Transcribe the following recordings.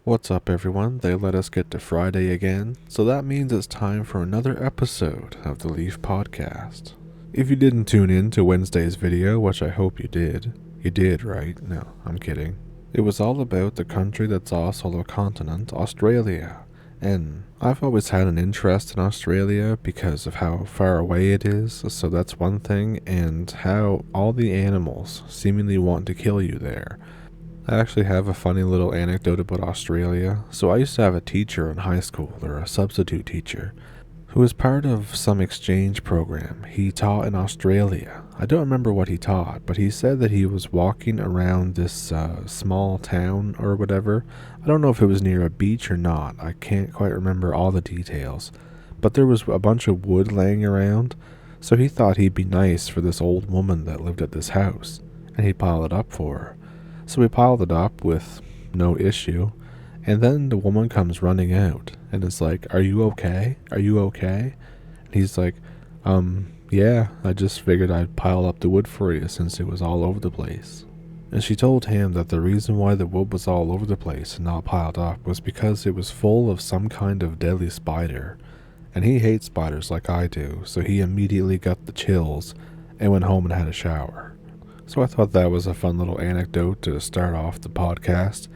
What's up, everyone? They let us get to Friday again, so that means it's time for another episode of the Leaf podcast. If you didn't tune in to Wednesday's video, which I hope you did, right? No, I'm kidding. It was all about the country that's also a continent, Australia. And I've always had an interest in Australia because of how far away it is, so that's one thing, and how all the animals seemingly want to kill you there. I actually have a funny little anecdote about Australia. So I used to have a teacher in high school, or a substitute teacher, who was part of some exchange program. He taught in Australia. I don't remember what he taught, but he said that he was walking around this small town or whatever. I don't know if it was near a beach or not. I can't quite remember all the details. But there was a bunch of wood laying around, so he thought he'd be nice for this old woman that lived at this house, and he'd pile it up for her. So we piled it up with no issue, and then the woman comes running out and is like, "Are you okay? Are you okay?" And he's like, yeah, I just figured I'd pile up the wood for you since it was all over the place." And she told him that the reason why the wood was all over the place and not piled up was because it was full of some kind of deadly spider. And he hates spiders like I do, so he immediately got the chills and went home and had a shower. So I thought that was a fun little anecdote to start off the podcast.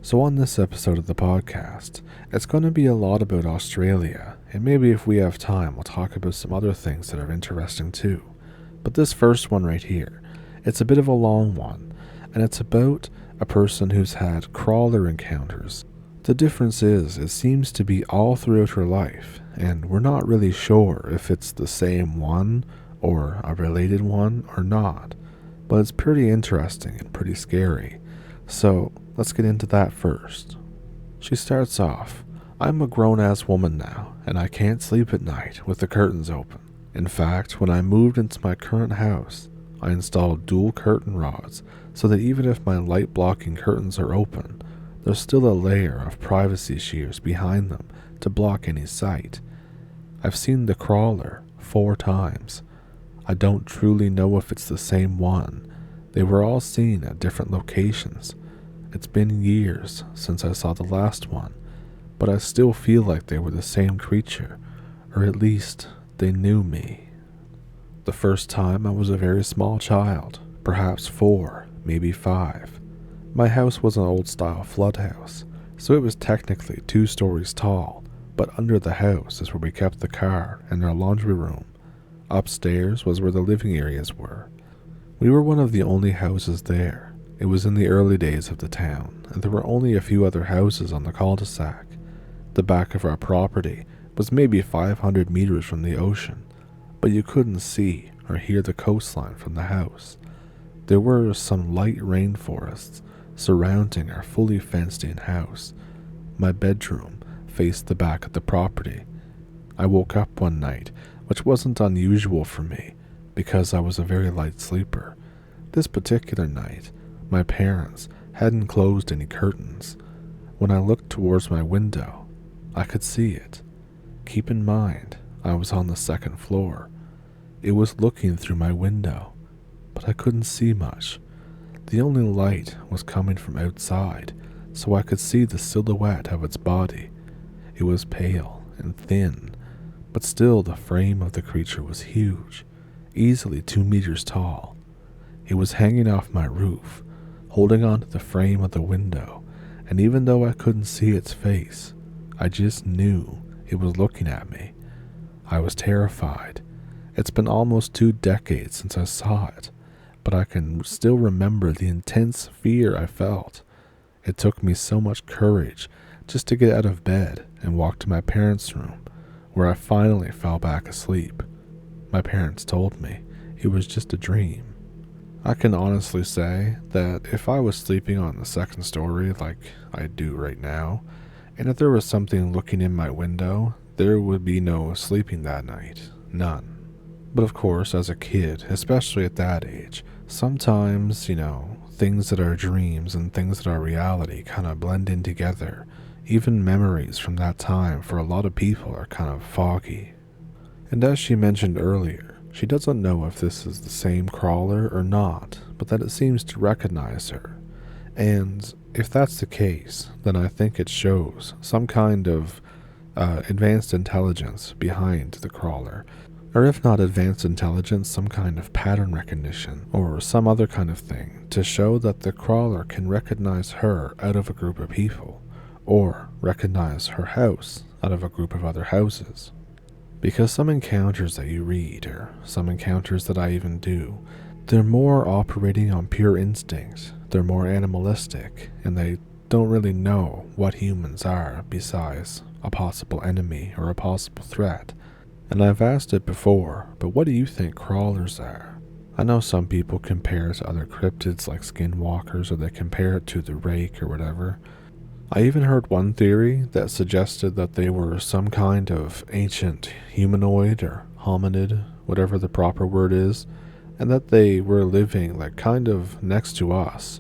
So on this episode of the podcast, it's going to be a lot about Australia, and maybe if we have time, we'll talk about some other things that are interesting too. But this first one right here, it's a bit of a long one, and it's about a person who's had crawler encounters. The difference is, it seems to be all throughout her life, and we're not really sure if it's the same one, or a related one, or not. But it's pretty interesting and pretty scary. So let's get into that first. She starts off, "I'm a grown-ass woman now, and I can't sleep at night with the curtains open. In fact, when I moved into my current house, I installed dual curtain rods so that even if my light-blocking curtains are open, there's still a layer of privacy shears behind them to block any sight. I've seen the crawler 4 times. I don't truly know if it's the same one. They were all seen at different locations. It's been years since I saw the last one, but I still feel like they were the same creature, or at least they knew me. The first time I was a very small child, perhaps 4, maybe 5. My house was an old-style flood house, so it was technically 2 stories tall, but under the house is where we kept the car and our laundry room. Upstairs was where the living areas were. We were one of the only houses there. It was in the early days of the town, and there were only a few other houses on the cul-de-sac. The back of our property was maybe 500 meters from the ocean, but you couldn't see or hear the coastline from the house. There were some light rainforests surrounding our fully fenced-in house. My bedroom faced the back of the property. I woke up one night, which wasn't unusual for me, because I was a very light sleeper. This particular night, my parents hadn't closed any curtains. When I looked towards my window, I could see it. Keep in mind, I was on the 2nd floor. It was looking through my window, but I couldn't see much. The only light was coming from outside, so I could see the silhouette of its body. It was pale and thin, but still the frame of the creature was huge, easily 2 meters tall. It was hanging off my roof, holding onto the frame of the window, and even though I couldn't see its face, I just knew it was looking at me. I was terrified. It's been almost 2 decades since I saw it, but I can still remember the intense fear I felt. It took me so much courage just to get out of bed and walk to my parents' room, where I finally fell back asleep. My parents told me it was just a dream. I can honestly say that if I was sleeping on the 2nd story like I do right now, and if there was something looking in my window, there would be no sleeping that night. None. But of course, as a kid, especially at that age, sometimes, things that are dreams and things that are reality kind of blend in together. Even memories from that time for a lot of people are kind of foggy. And as she mentioned earlier, she doesn't know if this is the same crawler or not, but that it seems to recognize her. And If that's the case, then I think it shows some kind of advanced intelligence behind the crawler. Or if not advanced intelligence, some kind of pattern recognition, or some other kind of thing, to show that the crawler can recognize her out of a group of people, or recognize her house out of a group of other houses. Because some encounters that you read, or some encounters that I even do, they're more operating on pure instinct, they're more animalistic, and they don't really know what humans are besides a possible enemy or a possible threat. And I've asked it before, but what do you think crawlers are? I know some people compare it to other cryptids like skinwalkers, or they compare it to the rake or whatever. I even heard one theory that suggested that they were some kind of ancient humanoid or hominid, whatever the proper word is, and that they were living like kind of next to us.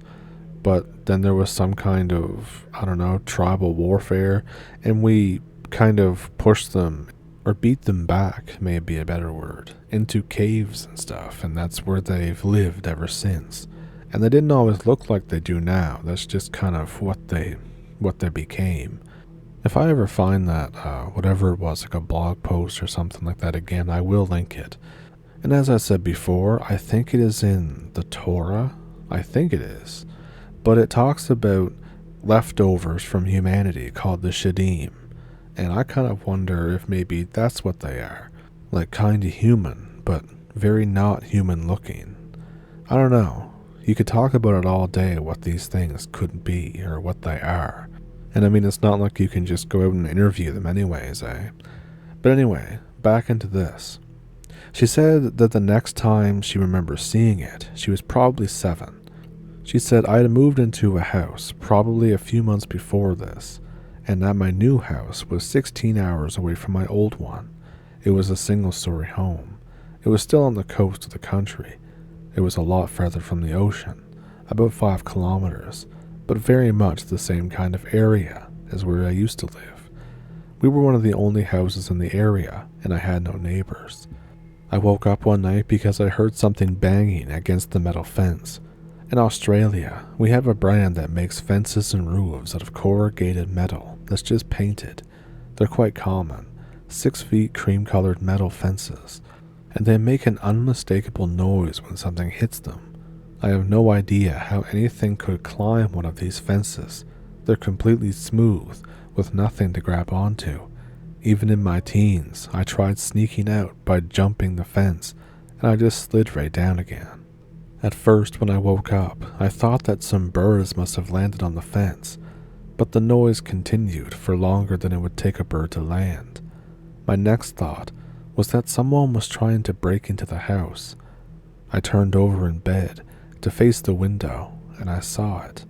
But then there was some kind of, I don't know, tribal warfare, and we kind of pushed them, or beat them back, may be a better word, into caves and stuff, and that's where they've lived ever since. And they didn't always look like they do now. That's just kind of what they became. If I ever find that, whatever it was, like a blog post or something like that again, I will link it. And as I said before, I think it is in the Torah. I think it is. But it talks about leftovers from humanity called the Shadim. And I kind of wonder if maybe that's what they are. Like kinda human, but very not human looking. I don't know. You could talk about it all day, what these things could be, or what they are. And I mean, it's not like you can just go out and interview them anyways, eh? But anyway, back into this. She said that the next time she remembers seeing it, she was probably 7. She said, I had moved into a house probably a few months before this, and that my new house was 16 hours away from my old one. It was a single-story home. It was still on the coast of the country. It was a lot further from the ocean, about 5 kilometers, but very much the same kind of area as where I used to live. We were one of the only houses in the area, and I had no neighbors. I woke up one night because I heard something banging against the metal fence. In Australia, we have a brand that makes fences and roofs out of corrugated metal that's just painted. They're quite common, 6 feet cream-colored metal fences, and they make an unmistakable noise when something hits them. I have no idea how anything could climb one of these fences. They're completely smooth, with nothing to grab onto. Even in my teens, I tried sneaking out by jumping the fence, and I just slid right down again. At first, when I woke up, I thought that some birds must have landed on the fence, but the noise continued for longer than it would take a bird to land. My next thought was that someone was trying to break into the house. I turned over in bed to face the window, and I saw it.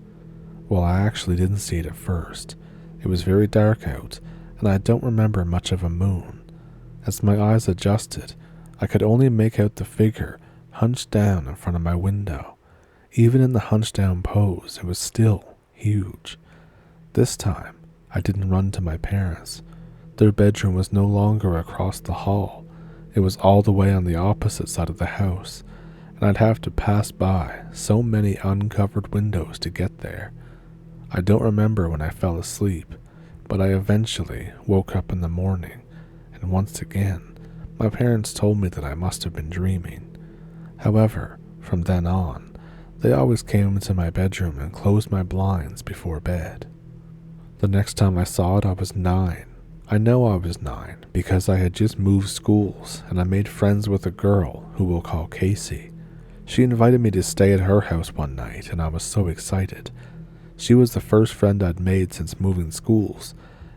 Well, I actually didn't see it at first. It was very dark out, and I don't remember much of a moon. As my eyes adjusted, I could only make out the figure hunched down in front of my window. Even in the hunched down pose, it was still huge. This time, I didn't run to my parents. Their bedroom was no longer across the hall. It was all the way on the opposite side of the house, and I'd have to pass by so many uncovered windows to get there. I don't remember when I fell asleep, but I eventually woke up in the morning, and once again, my parents told me that I must have been dreaming. However, from then on, they always came into my bedroom and closed my blinds before bed. The next time I saw it, I was 9. I know I was 9 because I had just moved schools and I made friends with a girl who we'll call Casey. She invited me to stay at her house one night and I was so excited. She was the first friend I'd made since moving schools,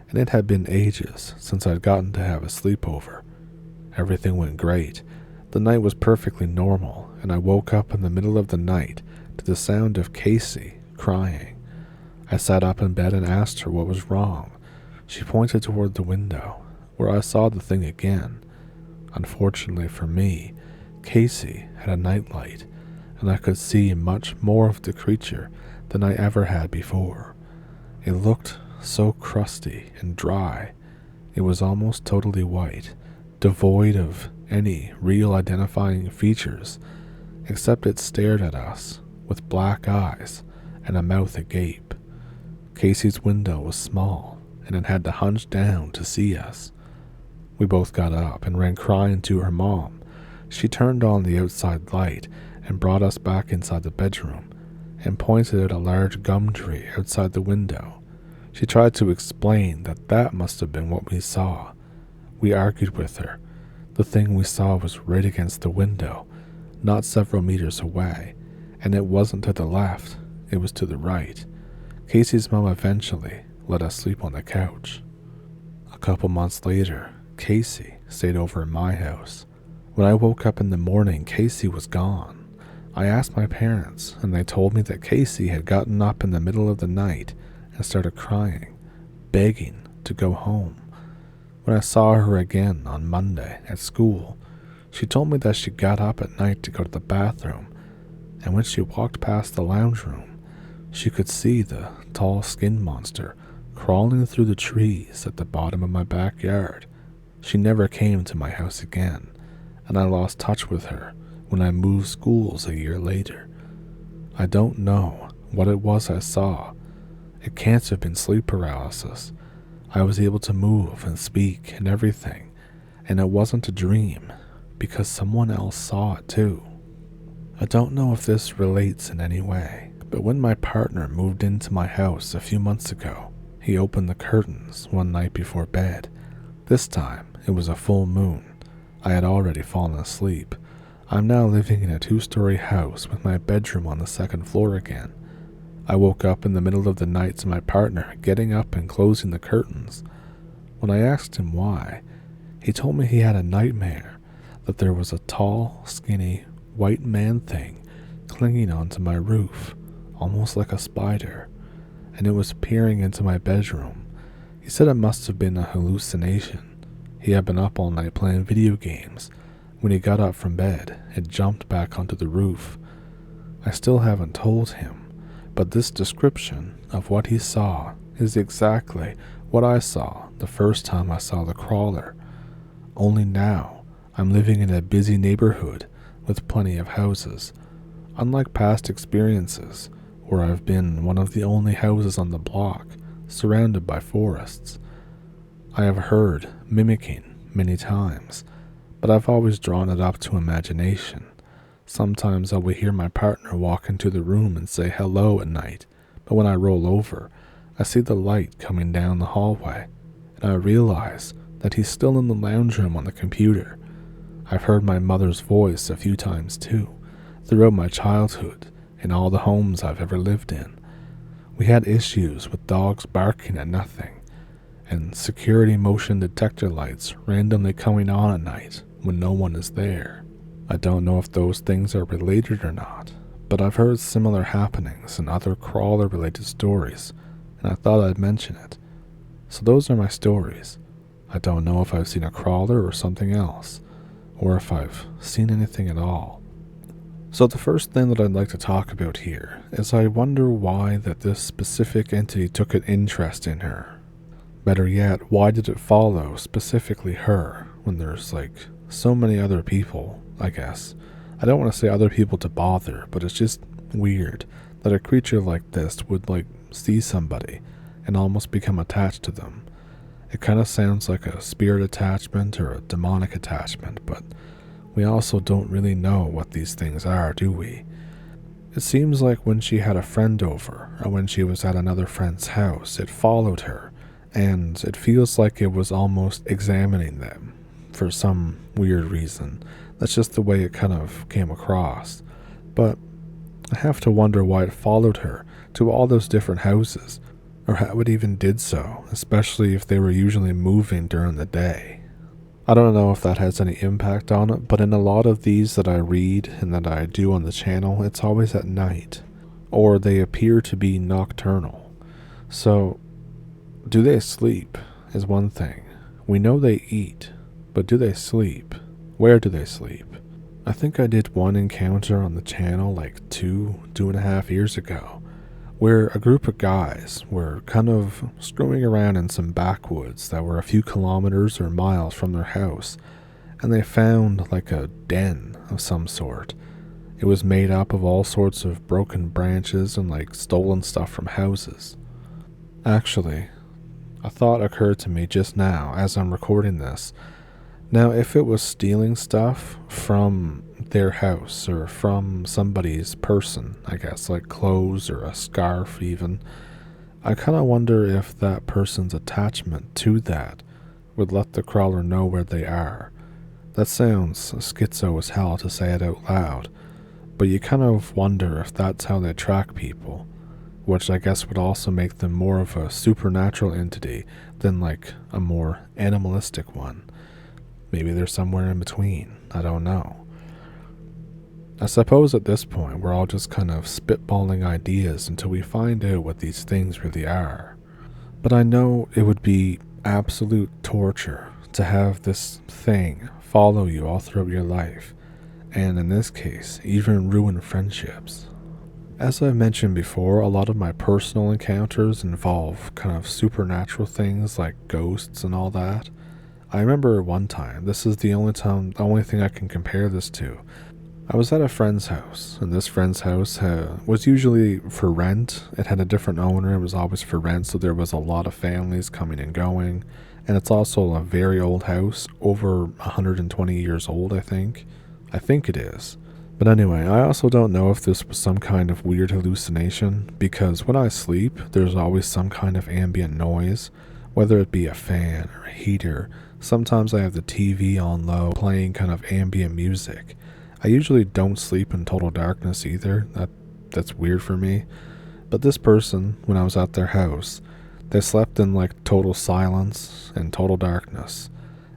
and it had been ages since I'd gotten to have a sleepover. Everything went great. The night was perfectly normal, and I woke up in the middle of the night to the sound of Casey crying. I sat up in bed and asked her what was wrong. She pointed toward the window, where I saw the thing again. Unfortunately for me, Casey had a nightlight, and I could see much more of the creature than I ever had before. It looked so crusty and dry. It was almost totally white, devoid of any real identifying features, except it stared at us with black eyes and a mouth agape. Casey's window was small, and it had to hunch down to see us. We both got up and ran crying to her mom. She turned on the outside light and brought us back inside the bedroom and pointed at a large gum tree outside the window. She tried to explain that that must have been what we saw. We argued with her. The thing we saw was right against the window, not several meters away, and it wasn't to the left, it was to the right. Casey's mom eventually let us sleep on the couch. A couple months later, Casey stayed over at my house. When I woke up in the morning, Casey was gone. I asked my parents, and they told me that Casey had gotten up in the middle of the night and started crying, begging to go home. When I saw her again on Monday at school, she told me that she got up at night to go to the bathroom, and when she walked past the lounge room, she could see the tall skin monster crawling through the trees at the bottom of my backyard. She never came to my house again, and I lost touch with her when I moved schools a year later. I don't know what it was I saw. It can't have been sleep paralysis. I was able to move and speak and everything, and it wasn't a dream because someone else saw it too. I don't know if this relates in any way, but when my partner moved into my house a few months ago, he opened the curtains one night before bed. This time, it was a full moon. I had already fallen asleep. I'm now living in a 2-story house with my bedroom on the 2nd floor again. I woke up in the middle of the night to my partner getting up and closing the curtains. When I asked him why, he told me he had a nightmare that there was a tall, skinny, white man thing clinging onto my roof, almost like a spider, and it was peering into my bedroom. He said it must have been a hallucination. He had been up all night playing video games. When he got up from bed, it jumped back onto the roof. I still haven't told him, but this description of what he saw is exactly what I saw the first time I saw the crawler. Only now, I'm living in a busy neighborhood with plenty of houses. Unlike past experiences, where I've been one of the only houses on the block, surrounded by forests. I have heard mimicking many times, but I've always drawn it up to imagination. Sometimes I will hear my partner walk into the room and say hello at night, but when I roll over, I see the light coming down the hallway, and I realize that he's still in the lounge room on the computer. I've heard my mother's voice a few times too, throughout my childhood, in all the homes I've ever lived in. We had issues with dogs barking at nothing, and security motion detector lights randomly coming on at night when no one is there. I don't know if those things are related or not, but I've heard similar happenings in other crawler-related stories, and I thought I'd mention it. So those are my stories. I don't know if I've seen a crawler or something else, or if I've seen anything at all. So the first thing that I'd like to talk about here is I wonder why that this specific entity took an interest in her. Better yet, why did it follow specifically her when there's so many other people, I guess. I don't want to say other people to bother, but it's just weird that a creature like this would see somebody and almost become attached to them. It kind of sounds like a spirit attachment or a demonic attachment, but we also don't really know what these things are, do we? It seems like when she had a friend over, or when she was at another friend's house, it followed her, and it feels like it was almost examining them for some weird reason. That's just the way it kind of came across. But I have to wonder why it followed her to all those different houses, or how it even did so, especially if they were usually moving during the day. I don't know if that has any impact on it, but in a lot of these that I read and that I do on the channel, it's always at night, or they appear to be nocturnal. So, do they sleep is one thing. We know they eat, but do they sleep? Where do they sleep? I think I did one encounter on the channel 2.5 years ago, where a group of guys were kind of screwing around in some backwoods that were a few kilometers or miles from their house, and they found a den of some sort. It was made up of all sorts of broken branches and stolen stuff from houses. Actually, a thought occurred to me just now as I'm recording this. Now, if it was stealing stuff from their house or from somebody's person, I guess, like clothes or a scarf even, I kind of wonder if that person's attachment to that would let the crawler know where they are. That sounds schizo as hell to say it out loud, but you kind of wonder if that's how they track people, which I guess would also make them more of a supernatural entity than like a more animalistic one. Maybe they're somewhere in between, I don't know. I suppose at this point we're all just kind of spitballing ideas until we find out what these things really are. But I know it would be absolute torture to have this thing follow you all throughout your life, and in this case, even ruin friendships. As I've mentioned before, a lot of my personal encounters involve kind of supernatural things like ghosts and all that. I remember one time, this is the only thing I can compare this to. I was at a friend's house, and this friend's house was usually for rent. It had a different owner, it was always for rent, so there was a lot of families coming and going. And it's also a very old house, over 120 years old, I think. I think it is. But anyway, I also don't know if this was some kind of weird hallucination, because when I sleep, there's always some kind of ambient noise, whether it be a fan or a heater. Sometimes I have the TV on low, playing kind of ambient music. I usually don't sleep in total darkness either. That's weird for me. But this person, when I was at their house, they slept in like total silence and total darkness.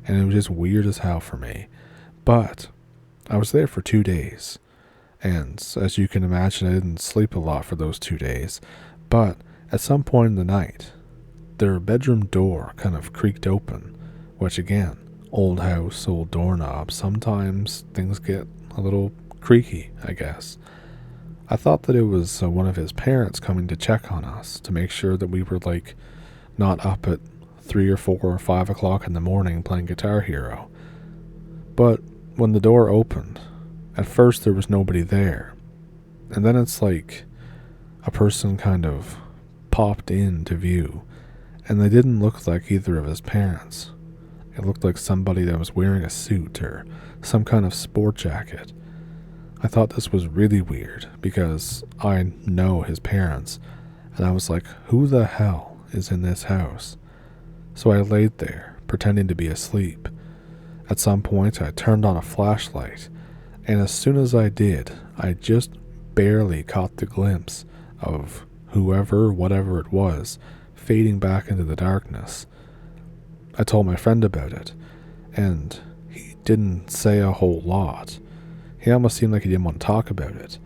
And it was just weird as hell for me. But I was there for 2 days. And as you can imagine, I didn't sleep a lot for those 2 days. But at some point in the night, their bedroom door kind of creaked open. Which again, old house, old doorknob. Sometimes things get a little creaky, I guess. I thought that it was one of his parents coming to check on us to make sure that we were like not up at 3 or 4 or 5 o'clock in the morning playing Guitar Hero. But when the door opened, at first there was nobody there, and then it's like a person kind of popped into view, and they didn't look like either of his parents. It looked like somebody that was wearing a suit or some kind of sport jacket. I thought this was really weird because I know his parents, and I was like, who the hell is in this house? So I laid there, pretending to be asleep. At some point, I turned on a flashlight, and as soon as I did, I just barely caught the glimpse of whoever, whatever it was, fading back into the darkness. I told my friend about it, and he didn't say a whole lot. He almost seemed like he didn't want to talk about it.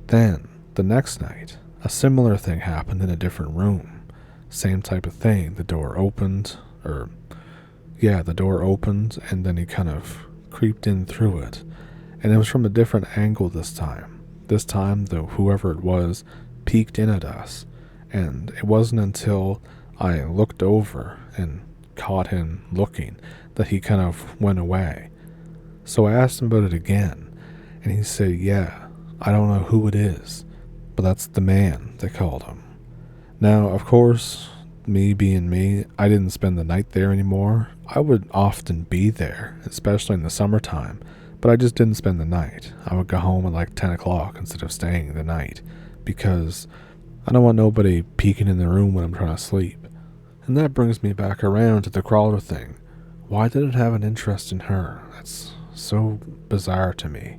Then, the next night, a similar thing happened in a different room. Same type of thing. The door opened, and then he kind of creeped in through it. And it was from a different angle this time. This time, though, whoever it was peeked in at us, and it wasn't until I looked over and caught him looking that he kind of went away. So I asked him about it again, and he said, yeah, I don't know who it is, but that's the man, they called him. Now, of course, me being me, I didn't spend the night there anymore. I would often be there, especially in the summertime, but I just didn't spend the night. I would go home at like 10 o'clock instead of staying the night, because I don't want nobody peeking in the room when I'm trying to sleep. And that brings me back around to the crawler thing. Why did it have an interest in her? That's so bizarre to me.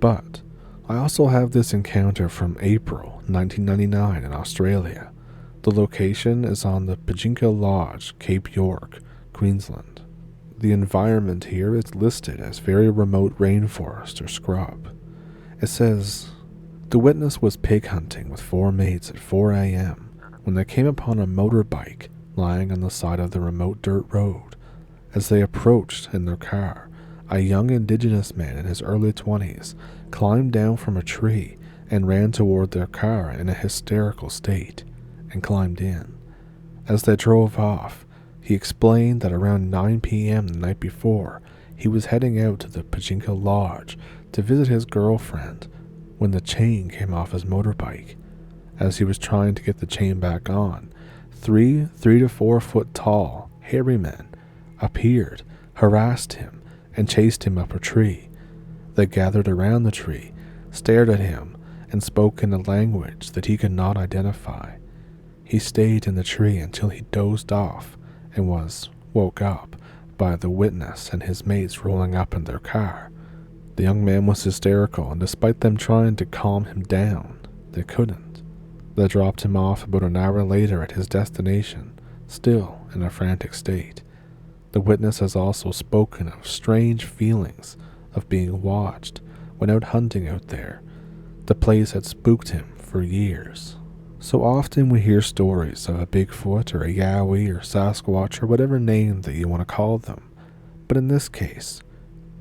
But I also have this encounter from April 1999 in Australia. The location is on the Pajinka Lodge, Cape York, Queensland. The environment here is listed as very remote rainforest or scrub. It says, the witness was pig hunting with 4 mates at 4 a.m. when they came upon a motorbike lying on the side of the remote dirt road. As they approached in their car, a young indigenous man in his early 20s climbed down from a tree and ran toward their car in a hysterical state, and climbed in. As they drove off, he explained that around 9 p.m. the night before, he was heading out to the Pajinka Lodge to visit his girlfriend when the chain came off his motorbike. As he was trying to get the chain back on, 3 to 4 foot tall, hairy men appeared, harassed him, and chased him up a tree. They gathered around the tree, stared at him, and spoke in a language that he could not identify. He stayed in the tree until he dozed off and was woke up by the witness and his mates rolling up in their car. The young man was hysterical, and despite them trying to calm him down, they couldn't. They dropped him off about an hour later at his destination, still in a frantic state. The witness has also spoken of strange feelings of being watched when out hunting out there. The place had spooked him for years. So often we hear stories of a Bigfoot or a Yowie or Sasquatch or whatever name that you want to call them. But in this case,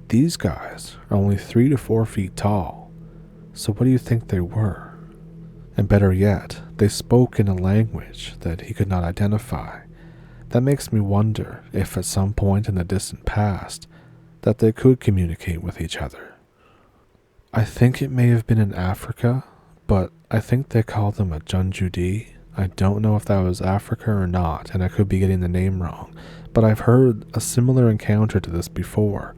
these guys are only 3 to 4 feet tall. So what do you think they were? And better yet, they spoke in a language that he could not identify. That makes me wonder if at some point in the distant past that they could communicate with each other. I think it may have been in Africa, but I think they call them a Junjudi. I don't know if that was Africa or not, and I could be getting the name wrong, but I've heard a similar encounter to this before.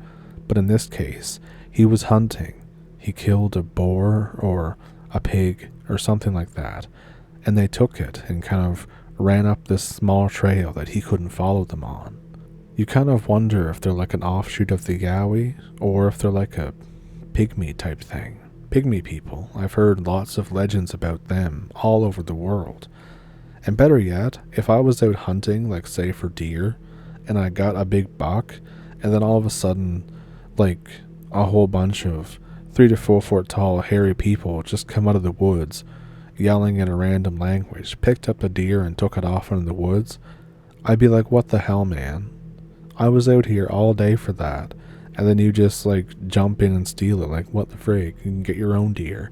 But in this case, he was hunting. He killed a boar or a pig or something like that, and they took it and kind of ran up this small trail that he couldn't follow them on. You kind of wonder if they're like an offshoot of the Yowie, or if they're like a pygmy type thing. Pygmy people, I've heard lots of legends about them all over the world. And better yet, if I was out hunting, like say for deer, and I got a big buck, and then all of a sudden, like a whole bunch of 3 to 4 foot tall hairy people just come out of the woods, yelling in a random language, picked up a deer and took it off into the woods, I'd be like, what the hell, man? I was out here all day for that, and then you just like jump in and steal it. Like, what the frig? You can get your own deer.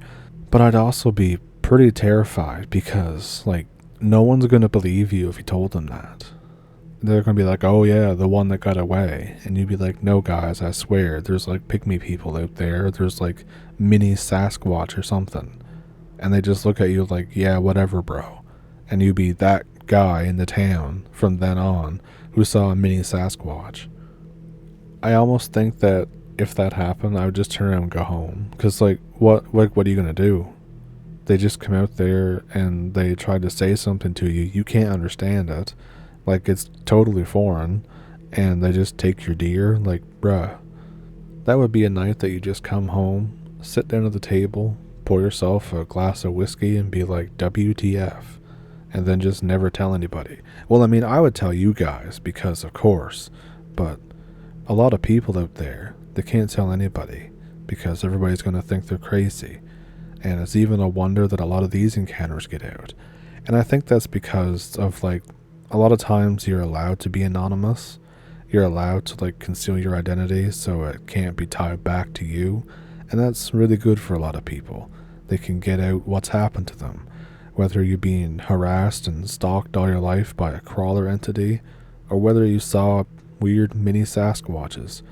But I'd also be pretty terrified because like no one's gonna believe you if you told them that. They're gonna be like, oh yeah, the one that got away. And you'd be like, no guys, I swear, there's like pygmy people out there. There's like mini Sasquatch or something. And they just look at you like, yeah, whatever, bro. And you'd be that guy in the town from then on who saw a mini Sasquatch. I almost think that if that happened, I would just turn around and go home. Because like, what are you gonna do? They just come out there and they try to say something to you. You can't understand it. Like, it's totally foreign. And they just take your deer. Like, bruh. That would be a night that you just come home, sit down at the table, pour yourself a glass of whiskey and be like, WTF. And then just never tell anybody. Well, I mean, I would tell you guys because, of course. But a lot of people out there, they can't tell anybody because everybody's going to think they're crazy. And it's even a wonder that a lot of these encounters get out. And I think that's because of like, a lot of times you're allowed to be anonymous. You're allowed to like conceal your identity so it can't be tied back to you. And that's really good for a lot of people. They can get out what's happened to them. Whether you're being harassed and stalked all your life by a crawler entity, or whether you saw weird mini Sasquatches.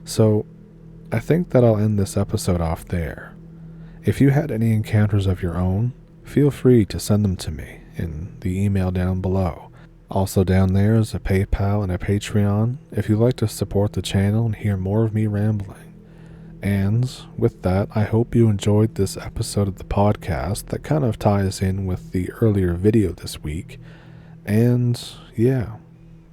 So, I think that I'll end this episode off there. If you had any encounters of your own, feel free to send them to me in the email down below. Also down there is a PayPal and a Patreon if you'd like to support the channel and hear more of me rambling. And with that, I hope you enjoyed this episode of the podcast that kind of ties in with the earlier video this week. And yeah,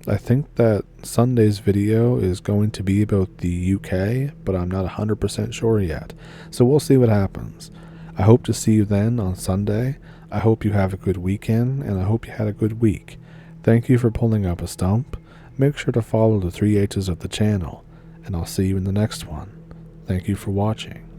I think that Sunday's video is going to be about the UK, but I'm not 100% sure yet. So we'll see what happens. I hope to see you then on Sunday. I hope you have a good weekend, and I hope you had a good week. Thank you for pulling up a stump. Make sure to follow the 3 H's of the channel, and I'll see you in the next one. Thank you for watching.